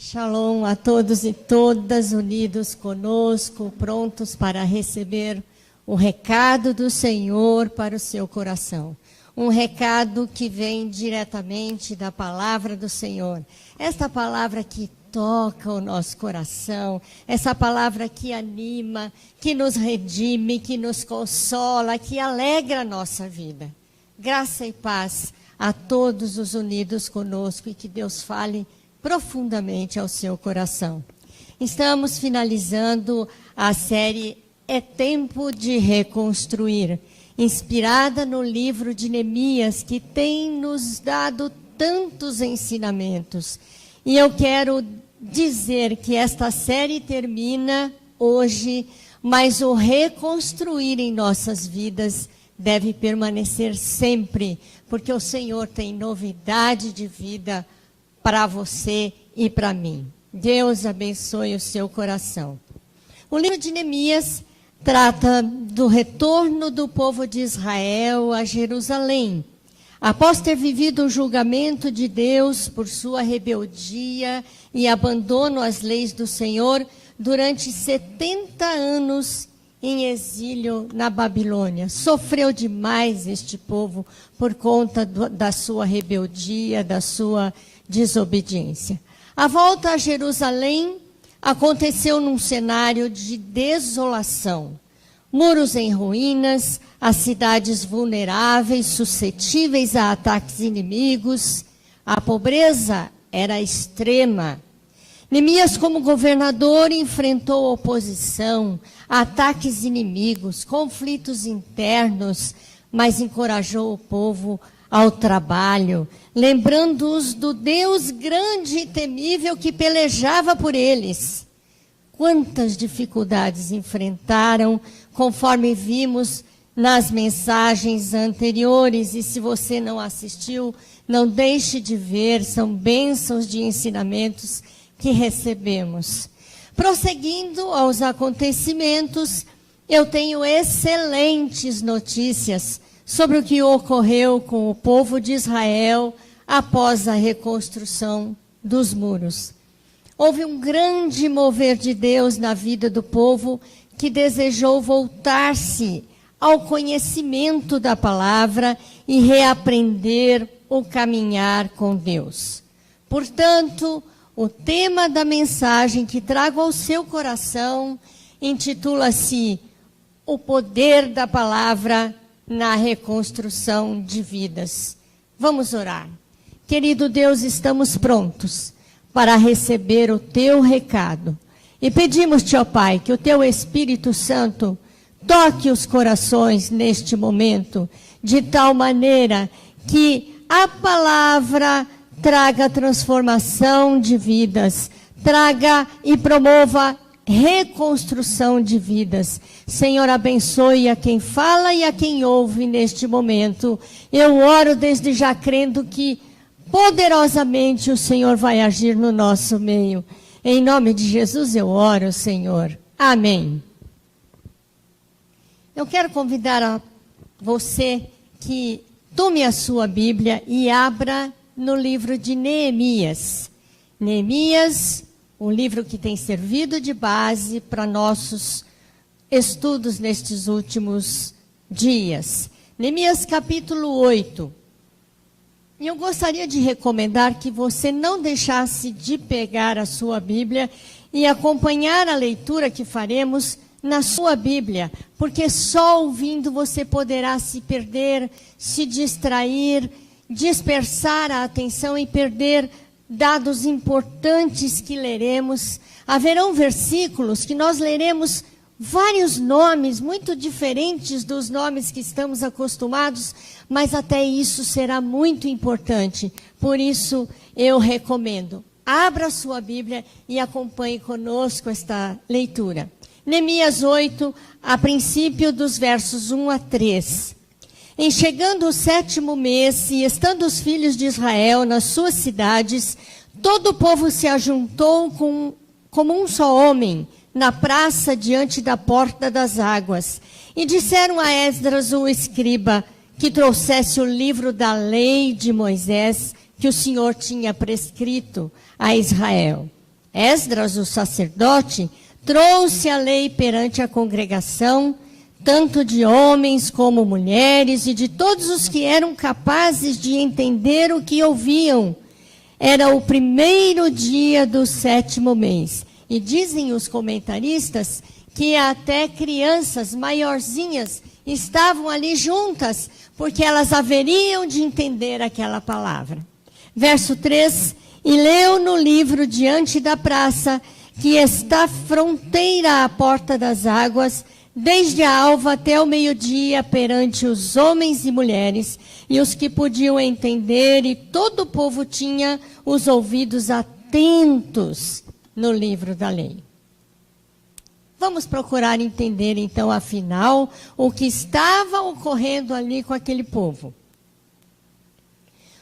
Shalom a todos e todas unidos conosco, prontos para receber o recado do Senhor para o seu coração. Um recado que vem diretamente da palavra do Senhor. Esta palavra que toca o nosso coração, essa palavra que anima, que nos redime, que nos consola, que alegra a nossa vida. Graça e paz a todos os unidos conosco e que Deus fale profundamente ao seu coração. Estamos finalizando a série É Tempo de Reconstruir, inspirada no livro de Neemias, que tem nos dado tantos ensinamentos. E eu quero dizer que esta série termina hoje, mas o reconstruir em nossas vidas deve permanecer sempre, porque o Senhor tem novidade de vida para você e para mim. Deus abençoe o seu coração. O livro de Neemias trata do retorno do povo de Israel a Jerusalém. Após ter vivido o julgamento de Deus por sua rebeldia e abandono às leis do Senhor, durante 70 anos em exílio na Babilônia. Sofreu demais este povo por conta da sua rebeldia, da sua desobediência. A volta a Jerusalém aconteceu num cenário de desolação. Muros em ruínas, as cidades vulneráveis, suscetíveis a ataques inimigos. A pobreza era extrema. Neemias, como governador, enfrentou oposição, ataques inimigos, conflitos internos, mas encorajou o povo ao trabalho, lembrando-os do Deus grande e temível que pelejava por eles. Quantas dificuldades enfrentaram, conforme vimos nas mensagens anteriores, e se você não assistiu, não deixe de ver, são bênçãos de ensinamentos que recebemos. Prosseguindo aos acontecimentos, eu tenho excelentes notícias sobre o que ocorreu com o povo de Israel após a reconstrução dos muros. Houve um grande mover de Deus na vida do povo que desejou voltar-se ao conhecimento da palavra e reaprender o caminhar com Deus. Portanto, o tema da mensagem que trago ao seu coração intitula-se o poder da palavra na reconstrução de vidas. Vamos orar. Querido Deus, estamos prontos para receber o teu recado. E pedimos-te, ó Pai, que o teu Espírito Santo toque os corações neste momento, de tal maneira que a palavra traga transformação de vidas, traga e promova reconstrução de vidas. Senhor, abençoe a quem fala e a quem ouve neste momento. Eu oro desde já crendo que poderosamente o Senhor vai agir no nosso meio. Em nome de Jesus eu oro, Senhor. Amém. Eu quero convidar a você que tome a sua Bíblia e abra no livro de Neemias. Neemias, um livro que tem servido de base para nossos estudos nestes últimos dias. Neemias capítulo 8. E eu gostaria de recomendar que você não deixasse de pegar a sua Bíblia e acompanhar a leitura que faremos na sua Bíblia, porque só ouvindo você poderá se perder, se distrair, dispersar a atenção e perder dados importantes que leremos. Haverão versículos que nós leremos vários nomes muito diferentes dos nomes que estamos acostumados, mas até isso será muito importante. Por isso eu recomendo, abra a sua Bíblia e acompanhe conosco esta leitura. Neemias 8, a princípio dos versos 1 a 3. Em chegando o 7º mês, e estando os filhos de Israel nas suas cidades, todo o povo se ajuntou como um só homem, na praça diante da porta das águas. E disseram a Esdras, o escriba, que trouxesse o livro da lei de Moisés, que o Senhor tinha prescrito a Israel. Esdras, o sacerdote, trouxe a lei perante a congregação, tanto de homens como mulheres, e de todos os que eram capazes de entender o que ouviam. Era o 1º dia do 7º mês. E dizem os comentaristas que até crianças maiorzinhas estavam ali juntas, porque elas haveriam de entender aquela palavra. Verso 3, e leu no livro diante da praça, que está fronteira à porta das águas, desde a alva até o meio-dia, perante os homens e mulheres, e os que podiam entender, e todo o povo tinha os ouvidos atentos no livro da lei. Vamos procurar entender, então, afinal, o que estava ocorrendo ali com aquele povo.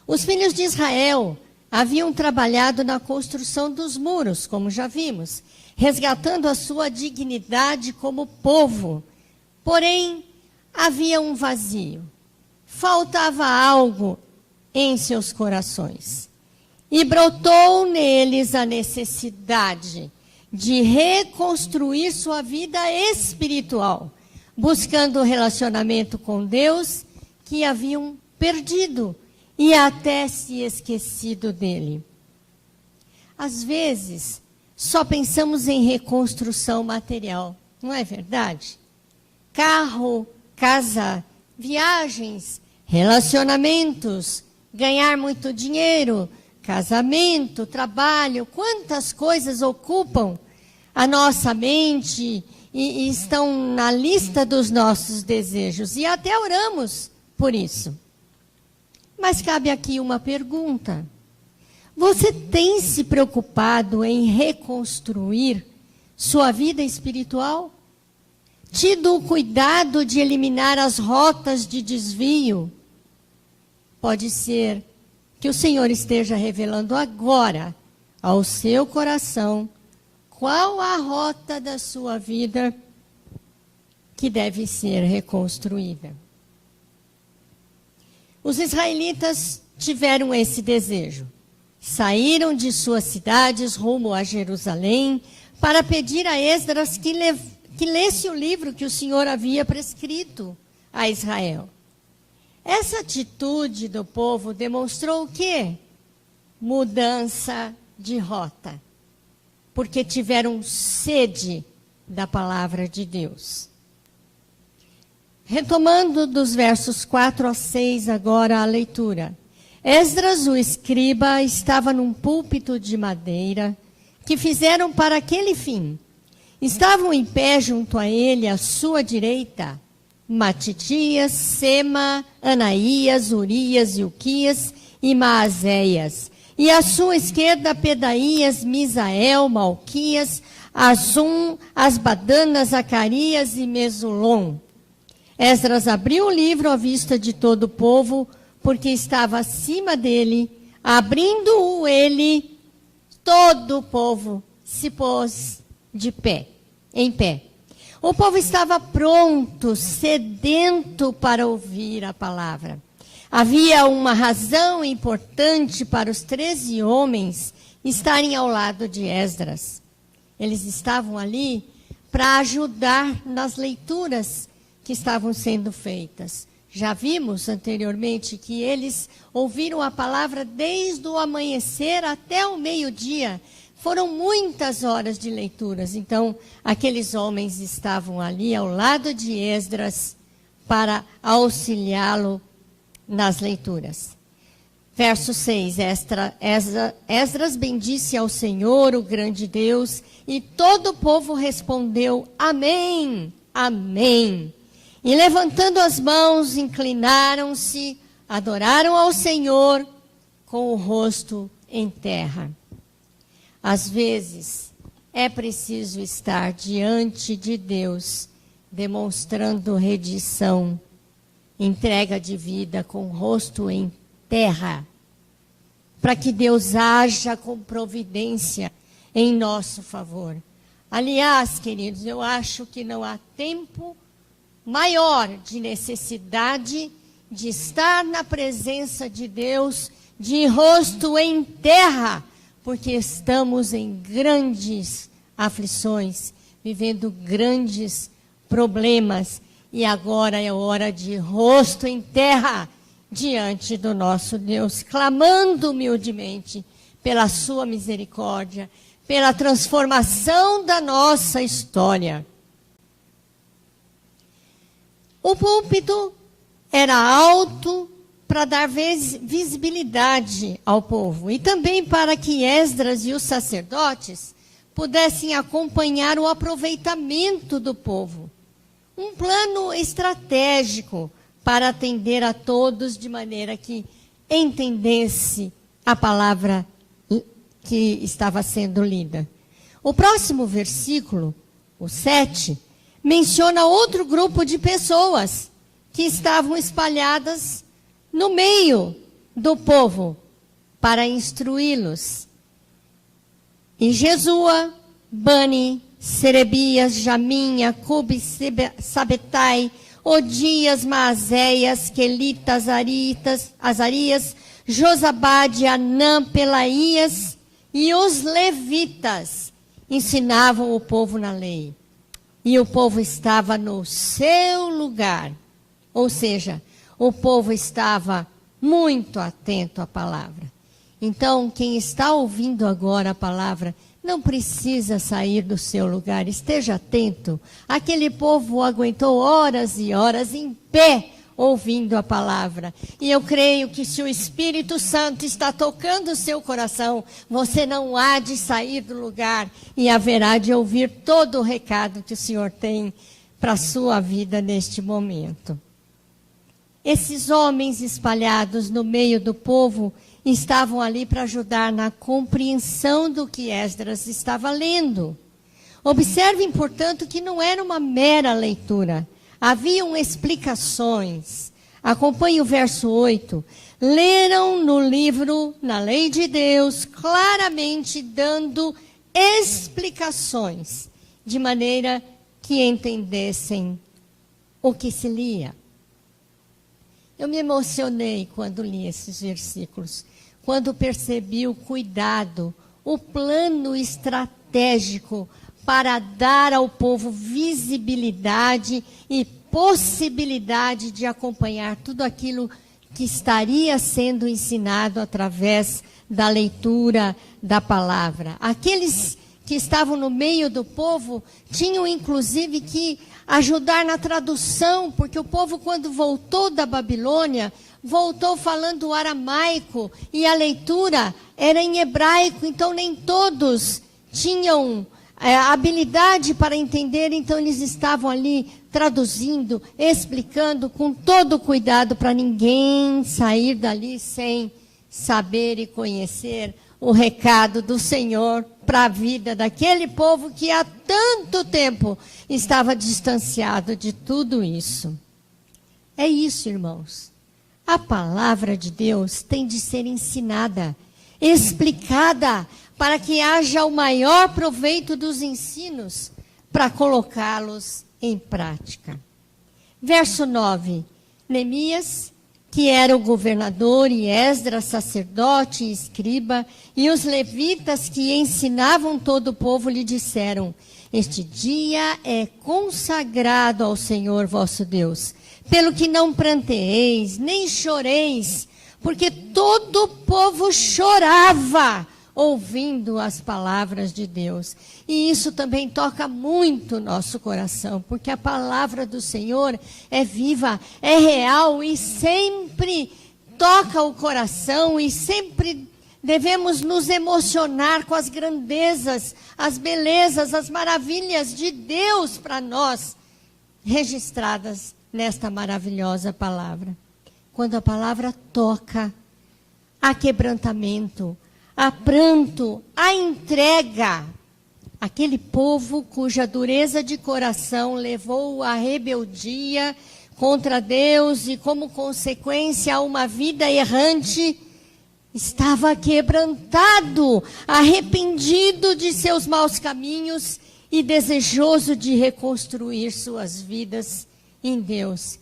Os filhos de Israel haviam trabalhado na construção dos muros, como já vimos, resgatando a sua dignidade como povo. Porém, havia um vazio. Faltava algo em seus corações. E brotou neles a necessidade de reconstruir sua vida espiritual, buscando o relacionamento com Deus que haviam perdido e até se esquecido dele. Às vezes, só pensamos em reconstrução material, não é verdade? Carro, casa, viagens, relacionamentos, ganhar muito dinheiro, casamento, trabalho, quantas coisas ocupam a nossa mente e estão na lista dos nossos desejos. E até oramos por isso. Mas cabe aqui uma pergunta. Você tem se preocupado em reconstruir sua vida espiritual? Tido o cuidado de eliminar as rotas de desvio? Pode ser que o Senhor esteja revelando agora ao seu coração qual a rota da sua vida que deve ser reconstruída. Os israelitas tiveram esse desejo. Saíram de suas cidades rumo a Jerusalém para pedir a Esdras que lesse o livro que o Senhor havia prescrito a Israel. Essa atitude do povo demonstrou o quê? Mudança de rota. Porque tiveram sede da palavra de Deus. Retomando dos versos 4 a 6 agora a leitura. Esdras, o escriba, estava num púlpito de madeira que fizeram para aquele fim. Estavam em pé junto a ele, à sua direita, Matitias, Sema, Anaías, Urias, Ilquias e Maazéias. E à sua esquerda, Pedaías, Misael, Malquias, Azum, Asbadana, Zacarias e Mesulom. Esdras abriu o livro à vista de todo o povo, porque estava acima dele. Abrindo-o ele, todo o povo se pôs de pé, em pé. O povo estava pronto, sedento para ouvir a palavra. Havia uma razão importante para os 13 homens estarem ao lado de Esdras. Eles estavam ali para ajudar nas leituras que estavam sendo feitas. Já vimos anteriormente que eles ouviram a palavra desde o amanhecer até o meio-dia. Foram muitas horas de leituras. Então, aqueles homens estavam ali ao lado de Esdras para auxiliá-lo nas leituras. Verso 6, Esdras bendisse ao Senhor, o grande Deus, e todo o povo respondeu, Amém, Amém. E levantando as mãos, inclinaram-se, adoraram ao Senhor com o rosto em terra. Às vezes, é preciso estar diante de Deus, demonstrando rendição, entrega de vida com o rosto em terra, para que Deus haja com providência em nosso favor. Aliás, queridos, eu acho que não há tempo maior de necessidade de estar na presença de Deus de rosto em terra, porque estamos em grandes aflições, vivendo grandes problemas, e agora é hora de rosto em terra diante do nosso Deus, clamando humildemente pela sua misericórdia, pela transformação da nossa história. O púlpito era alto para dar visibilidade ao povo e também para que Esdras e os sacerdotes pudessem acompanhar o aproveitamento do povo. Um plano estratégico para atender a todos de maneira que entendesse a palavra que estava sendo lida. O próximo versículo, o 7, menciona outro grupo de pessoas que estavam espalhadas no meio do povo para instruí-los. E Jesua, Bani, Serebias, Jamim, Acube, Sabetai, Odias, Maazéias, Quelitas, Azarias, Josabade, Anã, Pelaías e os levitas ensinavam o povo na lei. E o povo estava no seu lugar. Ou seja, o povo estava muito atento à palavra. Então, quem está ouvindo agora a palavra, não precisa sair do seu lugar. Esteja atento. Aquele povo aguentou horas e horas em pé, ouvindo a palavra. E eu creio que se o Espírito Santo está tocando o seu coração, você não há de sair do lugar e haverá de ouvir todo o recado que o Senhor tem para a sua vida neste momento. Esses homens espalhados no meio do povo estavam ali para ajudar na compreensão do que Esdras estava lendo. Observem, portanto, que não era uma mera leitura. Haviam explicações. Acompanhe o verso 8. Leram no livro, na lei de Deus, claramente dando explicações, de maneira que entendessem o que se lia. Eu me emocionei quando li esses versículos, quando percebi o cuidado, o plano estratégico para dar ao povo visibilidade e possibilidade de acompanhar tudo aquilo que estaria sendo ensinado através da leitura da palavra. Aqueles que estavam no meio do povo tinham inclusive que ajudar na tradução, porque o povo, quando voltou da Babilônia, voltou falando aramaico e a leitura era em hebraico, então nem todos tinham habilidade para entender, então eles estavam ali traduzindo, explicando com todo cuidado para ninguém sair dali sem saber e conhecer o recado do Senhor para a vida daquele povo que há tanto tempo estava distanciado de tudo isso. É isso, irmãos. A palavra de Deus tem de ser ensinada, explicada, para que haja o maior proveito dos ensinos, para colocá-los em prática. Verso 9. Neemias, que era o governador, e Esdras, sacerdote e escriba, e os levitas que ensinavam todo o povo lhe disseram: este dia é consagrado ao Senhor vosso Deus, pelo que não pranteeis, nem choreis, porque todo o povo chorava ouvindo as palavras de Deus. E isso também toca muito o nosso coração, porque a palavra do Senhor é viva, é real e sempre toca o coração e sempre devemos nos emocionar com as grandezas, as belezas, as maravilhas de Deus para nós, registradas nesta maravilhosa palavra. Quando a palavra toca, há quebrantamento, há pranto, há entrega. Aquele povo cuja dureza de coração levou à rebeldia contra Deus e, como consequência, a uma vida errante, estava quebrantado, arrependido de seus maus caminhos e desejoso de reconstruir suas vidas em Deus.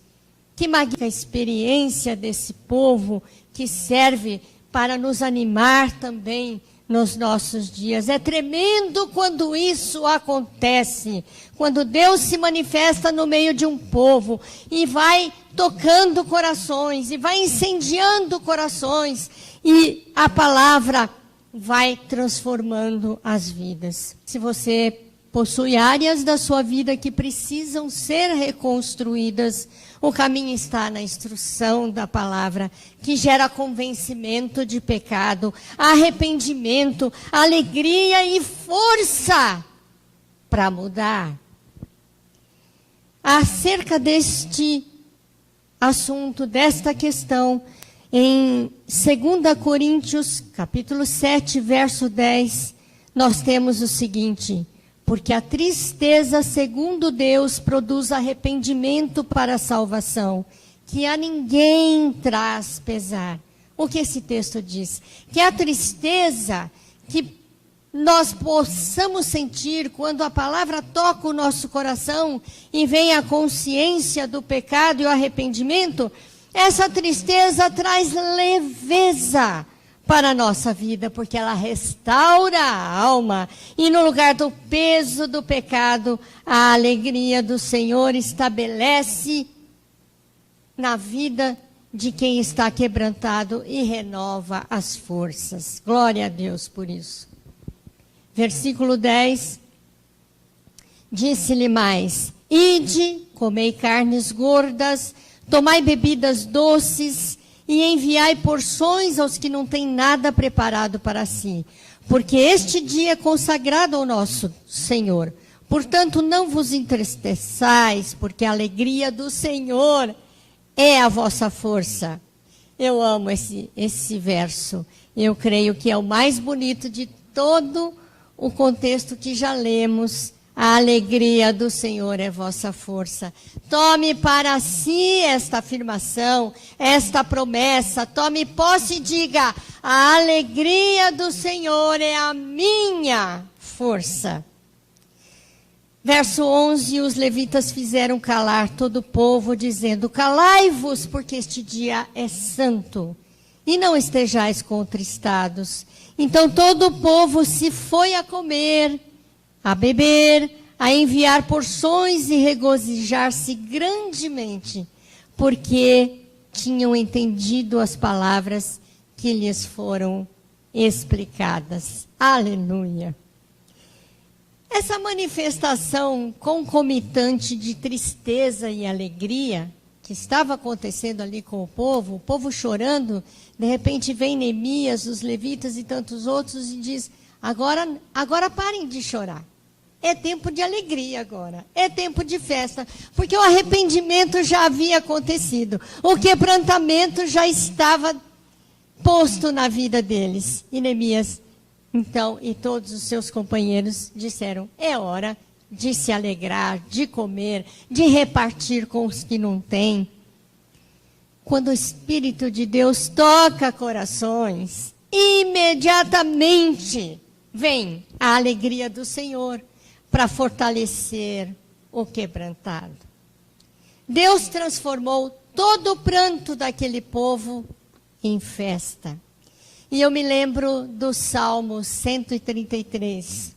Que magnífica experiência desse povo que serve para nos animar também nos nossos dias. É tremendo quando isso acontece, quando Deus se manifesta no meio de um povo e vai tocando corações, e vai incendiando corações, e a palavra vai transformando as vidas. Se você possui áreas da sua vida que precisam ser reconstruídas, o caminho está na instrução da palavra, que gera convencimento de pecado, arrependimento, alegria e força para mudar. Acerca deste assunto, desta questão, em 2 Coríntios, capítulo 7, verso 10, nós temos o seguinte: porque a tristeza, segundo Deus, produz arrependimento para a salvação, que a ninguém traz pesar. O que esse texto diz? Que a tristeza que nós possamos sentir quando a palavra toca o nosso coração e vem a consciência do pecado e o arrependimento, essa tristeza traz leveza para a nossa vida, porque ela restaura a alma, e no lugar do peso do pecado, a alegria do Senhor estabelece na vida de quem está quebrantado e renova as forças. Glória a Deus por isso. Versículo 10, disse-lhe mais: ide, comei carnes gordas, tomai bebidas doces, e enviai porções aos que não têm nada preparado para si, porque este dia é consagrado ao nosso Senhor. Portanto, não vos entristeçais, porque a alegria do Senhor é a vossa força. Eu amo esse verso. Eu creio que é o mais bonito de todo o contexto que já lemos. A alegria do Senhor é vossa força. Tome para si esta afirmação, esta promessa. Tome posse e diga: a alegria do Senhor é a minha força. Verso 11, os levitas fizeram calar todo o povo, dizendo: calai-vos, porque este dia é santo, e não estejais contristados. Então todo o povo se foi a comer, a beber, a enviar porções e regozijar-se grandemente, porque tinham entendido as palavras que lhes foram explicadas. Aleluia! Essa manifestação concomitante de tristeza e alegria que estava acontecendo ali com o povo chorando, de repente vem Neemias, os levitas e tantos outros e diz, agora parem de chorar. É tempo de alegria agora, é tempo de festa, porque o arrependimento já havia acontecido, o quebrantamento já estava posto na vida deles. E Neemias, então, e todos os seus companheiros disseram, é hora de se alegrar, de comer, de repartir com os que não têm. Quando o Espírito de Deus toca corações, imediatamente vem a alegria do Senhor para fortalecer o quebrantado. Deus transformou todo o pranto daquele povo em festa. E eu me lembro do Salmo 133.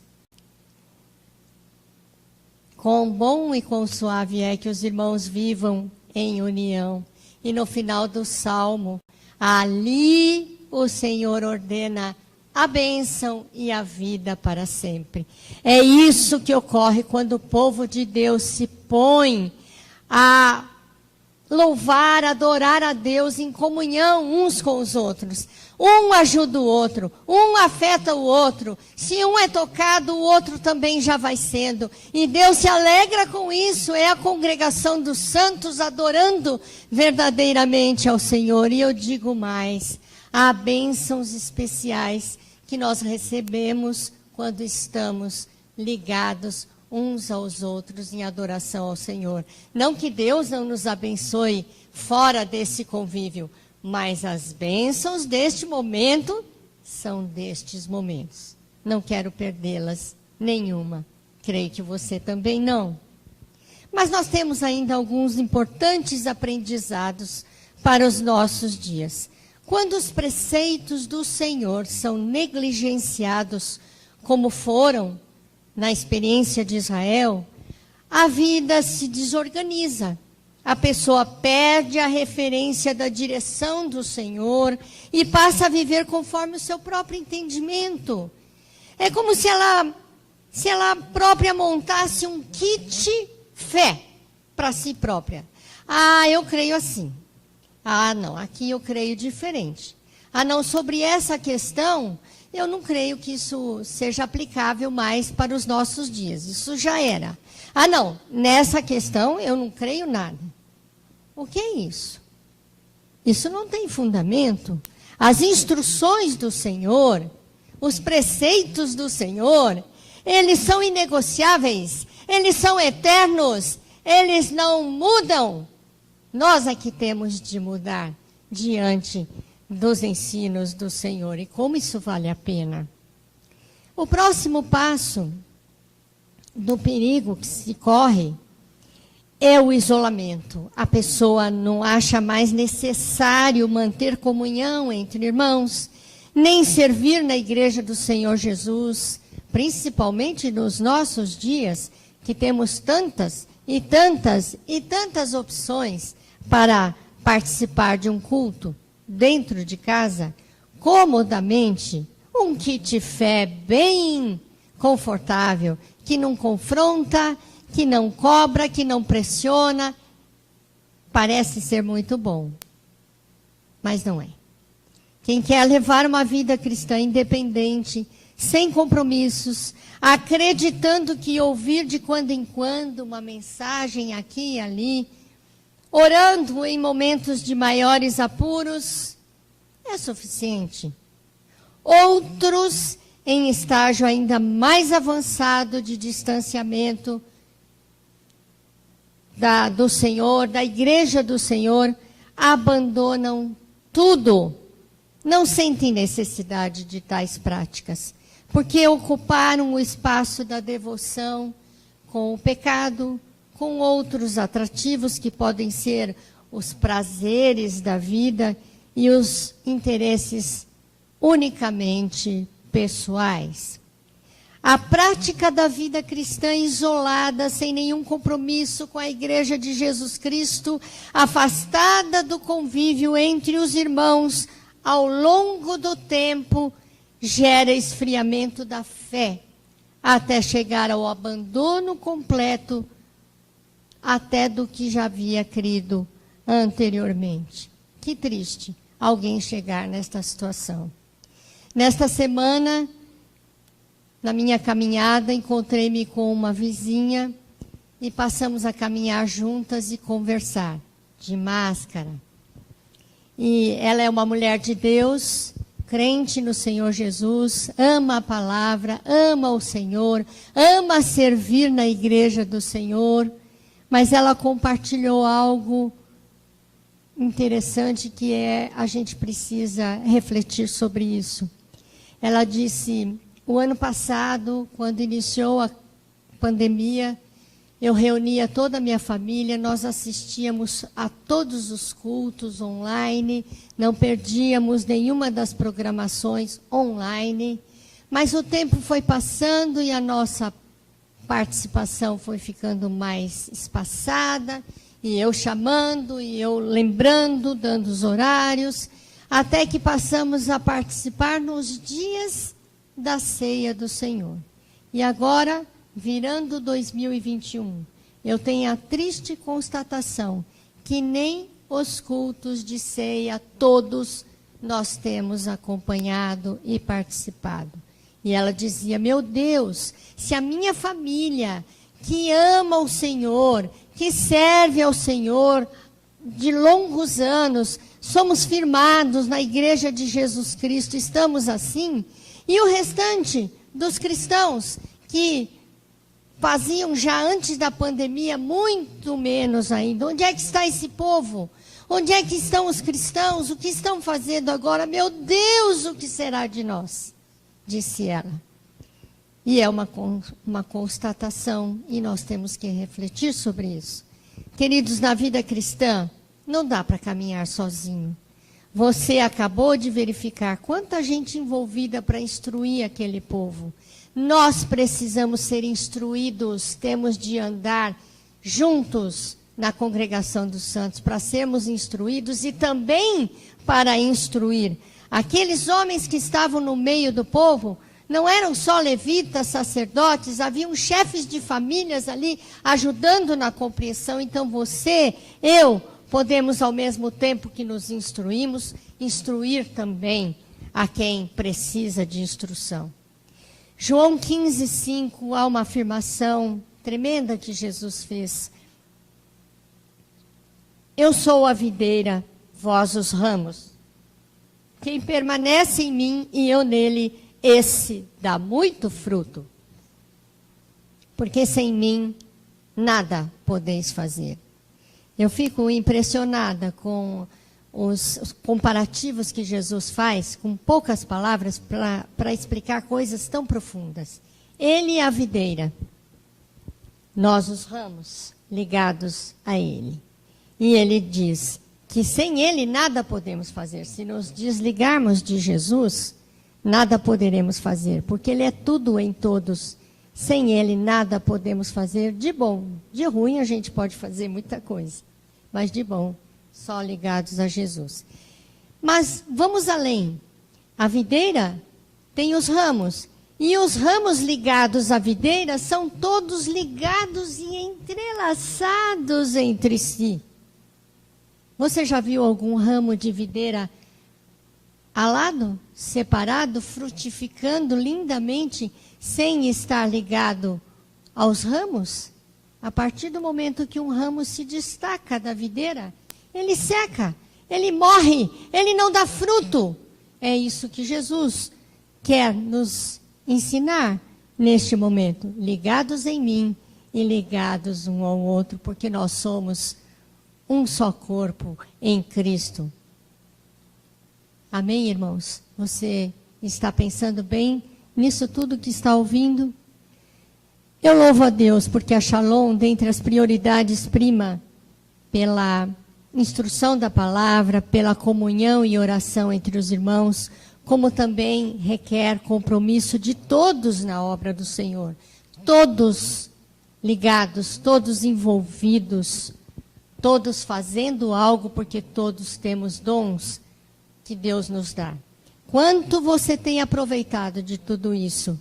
Quão bom e quão suave é que os irmãos vivam em união. E no final do Salmo, ali o Senhor ordena a bênção e a vida para sempre. É isso que ocorre quando o povo de Deus se põe a louvar, adorar a Deus em comunhão uns com os outros. Um ajuda o outro, um afeta o outro. Se um é tocado, o outro também já vai sendo. E Deus se alegra com isso. É a congregação dos santos adorando verdadeiramente ao Senhor. E eu digo mais, há bênçãos especiais que nós recebemos quando estamos ligados uns aos outros em adoração ao Senhor. Não que Deus não nos abençoe fora desse convívio, mas as bênçãos deste momento são destes momentos. Não quero perdê-las, nenhuma. Creio que você também não. Mas nós temos ainda alguns importantes aprendizados para os nossos dias. Quando os preceitos do Senhor são negligenciados, como foram na experiência de Israel, a vida se desorganiza. A pessoa perde a referência da direção do Senhor e passa a viver conforme o seu próprio entendimento. É como se ela própria montasse um kit fé para si própria. Ah, eu creio assim. Ah, não, aqui eu creio diferente. Ah, não, sobre essa questão, eu não creio que isso seja aplicável mais para os nossos dias. Isso já era. Ah, não, nessa questão eu não creio nada. O que é isso? Isso não tem fundamento. As instruções do Senhor, os preceitos do Senhor, eles são inegociáveis, eles são eternos, eles não mudam. Nós é que temos de mudar diante dos ensinos do Senhor. E como isso vale a pena? O próximo passo do perigo que se corre é o isolamento. A pessoa não acha mais necessário manter comunhão entre irmãos, nem servir na igreja do Senhor Jesus, principalmente nos nossos dias, que temos tantas e tantas e tantas opções para participar de um culto dentro de casa, comodamente, um kit fé bem confortável, que não confronta, que não cobra, que não pressiona, parece ser muito bom, mas não é. Quem quer levar uma vida cristã independente, sem compromissos, acreditando que ouvir de quando em quando uma mensagem aqui e ali, orando em momentos de maiores apuros, é suficiente. Outros, em estágio ainda mais avançado de distanciamento do Senhor, da igreja do Senhor, abandonam tudo. Não sentem necessidade de tais práticas, porque ocuparam o espaço da devoção com o pecado, com outros atrativos que podem ser os prazeres da vida e os interesses unicamente pessoais. A prática da vida cristã isolada, sem nenhum compromisso com a igreja de Jesus Cristo, afastada do convívio entre os irmãos ao longo do tempo, gera esfriamento da fé, até chegar ao abandono completo, até do que já havia crido anteriormente. Que triste alguém chegar nesta situação. Nesta semana, na minha caminhada, encontrei-me com uma vizinha e passamos a caminhar juntas e conversar, de máscara. E ela é uma mulher de Deus, crente no Senhor Jesus, ama a palavra, ama o Senhor, ama servir na igreja do Senhor, mas ela compartilhou algo interessante que a gente precisa refletir sobre isso. Ela disse, o ano passado, quando iniciou a pandemia, eu reunia toda a minha família, nós assistíamos a todos os cultos online, não perdíamos nenhuma das programações online, mas o tempo foi passando e a nossa participação foi ficando mais espaçada, e eu chamando, e eu lembrando, dando os horários, até que passamos a participar nos dias da ceia do Senhor. E agora, virando 2021, eu tenho a triste constatação que nem os cultos de ceia, todos nós temos acompanhado e participado. E ela dizia, meu Deus, se a minha família, que ama o Senhor, que serve ao Senhor de longos anos, somos firmados na igreja de Jesus Cristo, estamos assim, e o restante dos cristãos que faziam já antes da pandemia muito menos ainda. Onde é que está esse povo? Onde é que estão os cristãos? O que estão fazendo agora? Meu Deus, o que será de nós? Disse ela. E é uma constatação, e nós temos que refletir sobre isso. Queridos, na vida cristã, não dá para caminhar sozinho. Você acabou de verificar quanta gente envolvida para instruir aquele povo. Nós precisamos ser instruídos, temos de andar juntos na congregação dos santos para sermos instruídos e também para instruir. Aqueles homens que estavam no meio do povo não eram só levitas, sacerdotes, haviam chefes de famílias ali ajudando na compreensão. Então você, eu, podemos ao mesmo tempo que nos instruímos, instruir também a quem precisa de instrução. João 15:5, há uma afirmação tremenda que Jesus fez. Eu sou a videira, vós os ramos. Quem permanece em mim e eu nele, esse dá muito fruto. Porque sem mim, nada podeis fazer. Eu fico impressionada com os comparativos que Jesus faz, com poucas palavras, para explicar coisas tão profundas. Ele é a videira, nós os ramos ligados a ele. E ele diz que sem ele nada podemos fazer. Se nos desligarmos de Jesus, nada poderemos fazer, porque ele é tudo em todos. Sem ele nada podemos fazer de bom. De ruim a gente pode fazer muita coisa, mas de bom, só ligados a Jesus. Mas vamos além. A videira tem os ramos. E os ramos ligados à videira são todos ligados e entrelaçados entre si. Você já viu algum ramo de videira alado, separado, frutificando lindamente, sem estar ligado aos ramos? A partir do momento que um ramo se destaca da videira, ele seca, ele morre, ele não dá fruto. É isso que Jesus quer nos ensinar neste momento. Ligados em mim e ligados um ao outro, porque nós somos um só corpo em Cristo. Amém, irmãos? Você está pensando bem nisso tudo que está ouvindo? Eu louvo a Deus porque a Shalom, dentre as prioridades, prima pela instrução da palavra, pela comunhão e oração entre os irmãos, como também requer compromisso de todos na obra do Senhor. Todos ligados, todos envolvidos, todos fazendo algo, porque todos temos dons que Deus nos dá. Quanto você tem aproveitado de tudo isso?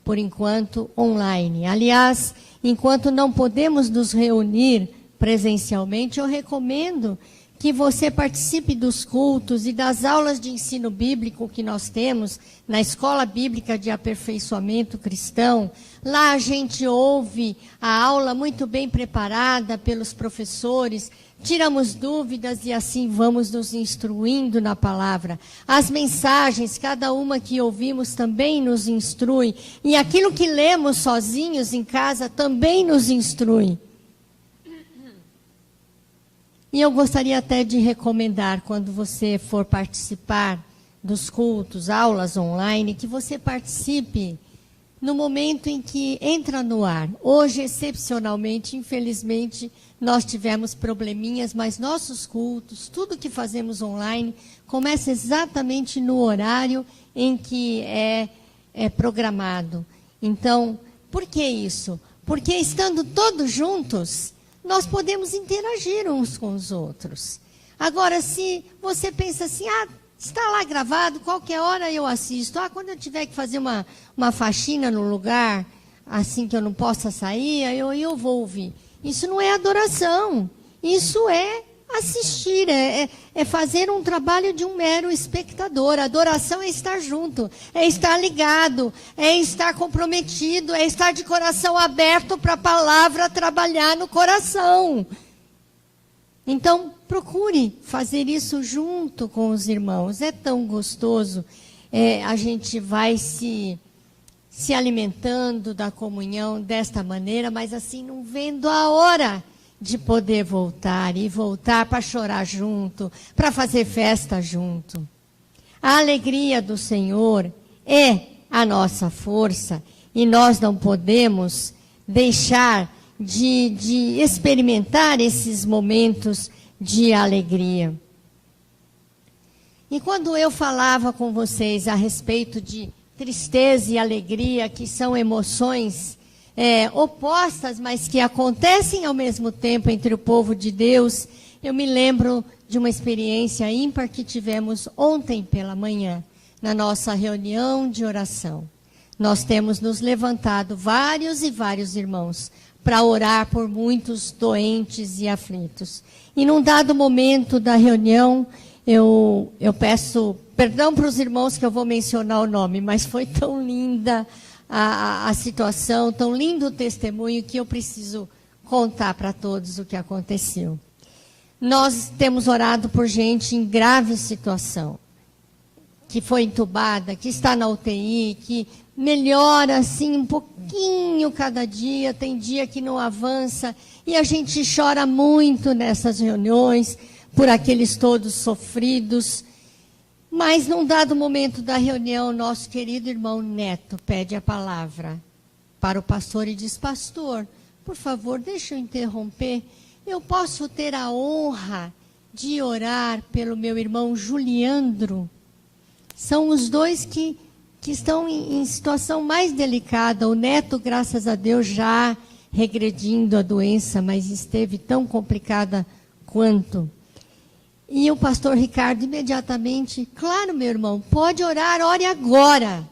por enquanto, online. Aliás, enquanto não podemos nos reunir presencialmente, eu recomendo que você participe dos cultos e das aulas de ensino bíblico que nós temos na Escola Bíblica de Aperfeiçoamento Cristão. Lá a gente ouve a aula muito bem preparada pelos professores, tiramos dúvidas e assim vamos nos instruindo na palavra. As mensagens, cada uma que ouvimos também nos instrui. E aquilo que lemos sozinhos em casa também nos instrui. E eu gostaria até de recomendar, quando você for participar dos cultos, aulas online, que você participe no momento em que entra no ar. Hoje, excepcionalmente, infelizmente, nós tivemos probleminhas, mas nossos cultos, tudo que fazemos online, começa exatamente no horário em que é programado. Então, por que isso? Porque estando todos juntos, nós podemos interagir uns com os outros. Agora, se você pensa assim, está lá gravado, qualquer hora eu assisto. Quando eu tiver que fazer uma faxina no lugar, assim que eu não possa sair, eu vou ouvir. Isso não é adoração. Isso é assistir, é fazer um trabalho de um mero espectador. Adoração é estar junto, é estar ligado, é estar comprometido, é estar de coração aberto para a palavra trabalhar no coração. Então, procure fazer isso junto com os irmãos. É tão gostoso. A gente vai se alimentando da comunhão desta maneira, mas assim, não vendo a hora de poder voltar para chorar junto, para fazer festa junto. A alegria do Senhor é a nossa força e nós não podemos deixar de experimentar esses momentos de alegria. E quando eu falava com vocês a respeito de tristeza e alegria, que são emoções opostas, mas que acontecem ao mesmo tempo entre o povo de Deus, eu me lembro de uma experiência ímpar que tivemos ontem pela manhã, na nossa reunião de oração. Nós temos nos levantado vários e vários irmãos para orar por muitos doentes e aflitos. E num dado momento da reunião, eu peço perdão para os irmãos que eu vou mencionar o nome, mas foi tão linda a situação, tão lindo o testemunho, que eu preciso contar para todos o que aconteceu. Nós temos orado por gente em grave situação, que foi entubada, que está na UTI, que melhora assim um pouquinho cada dia, tem dia que não avança, e a gente chora muito nessas reuniões, por aqueles todos sofridos. Mas, num dado momento da reunião, nosso querido irmão Neto pede a palavra para o pastor e diz: pastor, por favor, deixa eu interromper. Eu posso ter a honra de orar pelo meu irmão Juliandro? São os dois que estão em situação mais delicada. O Neto, graças a Deus, já regredindo a doença, mas esteve tão complicada quanto. E o pastor Ricardo imediatamente: claro, meu irmão, pode orar, ore agora.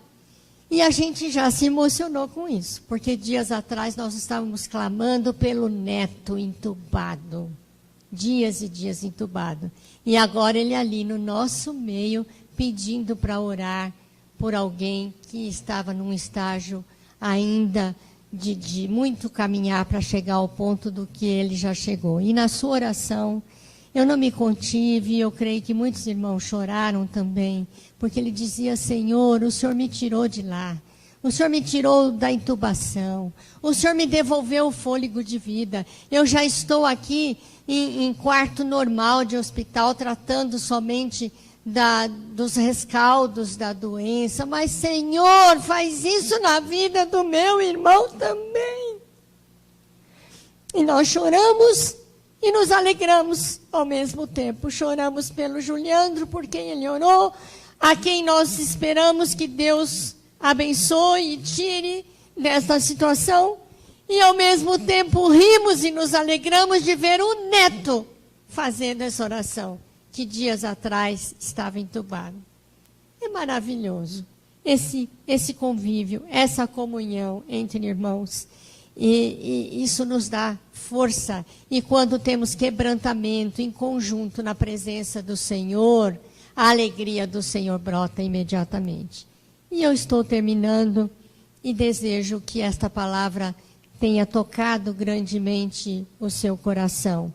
E a gente já se emocionou com isso, porque dias atrás nós estávamos clamando pelo Neto entubado. Dias e dias entubado. E agora ele ali no nosso meio, pedindo para orar por alguém que estava num estágio ainda de muito caminhar para chegar ao ponto do que ele já chegou. E na sua oração, eu não me contive, eu creio que muitos irmãos choraram também, porque ele dizia: Senhor, o Senhor me tirou de lá, o Senhor me tirou da intubação, o Senhor me devolveu o fôlego de vida, eu já estou aqui em quarto normal de hospital, tratando somente dos rescaldos da doença, mas Senhor, faz isso na vida do meu irmão também. E nós choramos e nos alegramos ao mesmo tempo. Choramos pelo Juliandro, por quem ele orou, a quem nós esperamos que Deus abençoe e tire desta situação. E ao mesmo tempo rimos e nos alegramos de ver o Neto fazendo essa oração, que dias atrás estava entubado. É maravilhoso. esse convívio, essa comunhão entre irmãos. E isso nos dá força. E quando temos quebrantamento em conjunto na presença do Senhor, a alegria do Senhor brota imediatamente. E eu estou terminando e desejo que esta palavra tenha tocado grandemente o seu coração.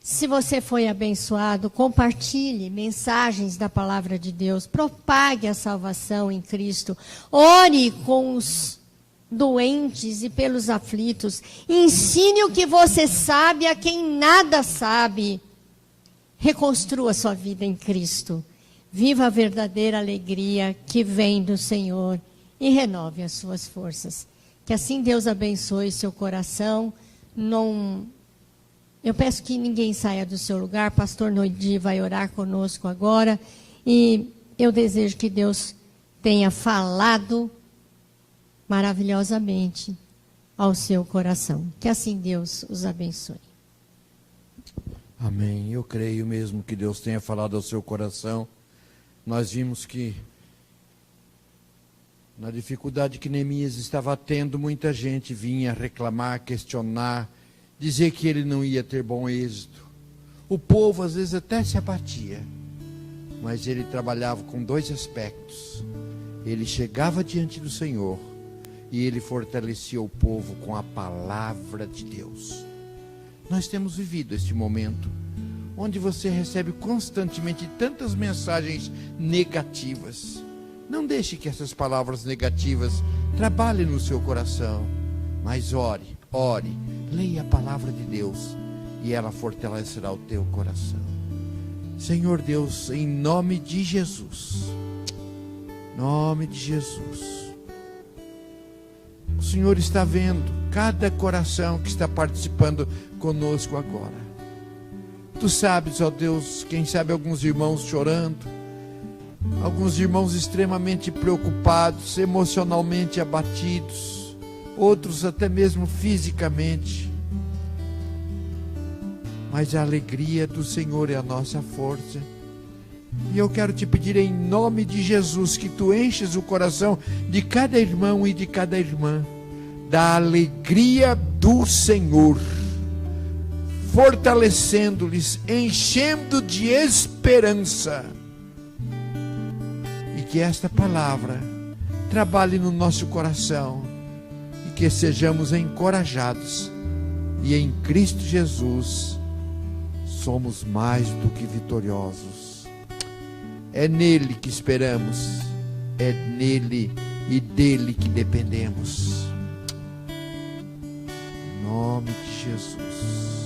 Se você foi abençoado, compartilhe mensagens da palavra de Deus, propague a salvação em Cristo, ore com os doentes e pelos aflitos, ensine o que você sabe a quem nada sabe, reconstrua sua vida em Cristo, viva a verdadeira alegria que vem do Senhor e renove as suas forças. Que assim Deus abençoe seu coração. Eu peço que ninguém saia do seu lugar. Pastor Noidi vai orar conosco agora. E eu desejo que Deus tenha falado maravilhosamente ao seu coração. Que assim Deus os abençoe. Amém. Eu creio mesmo que Deus tenha falado ao seu coração. Nós vimos que na dificuldade que Neemias estava tendo, muita gente vinha reclamar, questionar, dizer que ele não ia ter bom êxito. O povo às vezes até se abatia, mas ele trabalhava com dois aspectos. Ele chegava diante do Senhor e ele fortalecia o povo com a palavra de Deus. Nós temos vivido este momento onde você recebe constantemente tantas mensagens negativas. Não deixe que essas palavras negativas trabalhem no seu coração, mas ore, leia a palavra de Deus e ela fortalecerá o teu coração. Senhor Deus, em nome de Jesus, o Senhor está vendo cada coração que está participando conosco agora. Tu sabes, ó Deus, quem sabe alguns irmãos chorando, alguns irmãos extremamente preocupados, emocionalmente abatidos, outros até mesmo fisicamente. Mas a alegria do Senhor é a nossa força. E eu quero te pedir em nome de Jesus que tu enches o coração de cada irmão e de cada irmã da alegria do Senhor, fortalecendo-lhes, enchendo de esperança. E que esta palavra trabalhe no nosso coração e que sejamos encorajados. E em Cristo Jesus somos mais do que vitoriosos. É nele que esperamos, é nele e dele que dependemos. Em nome de Jesus.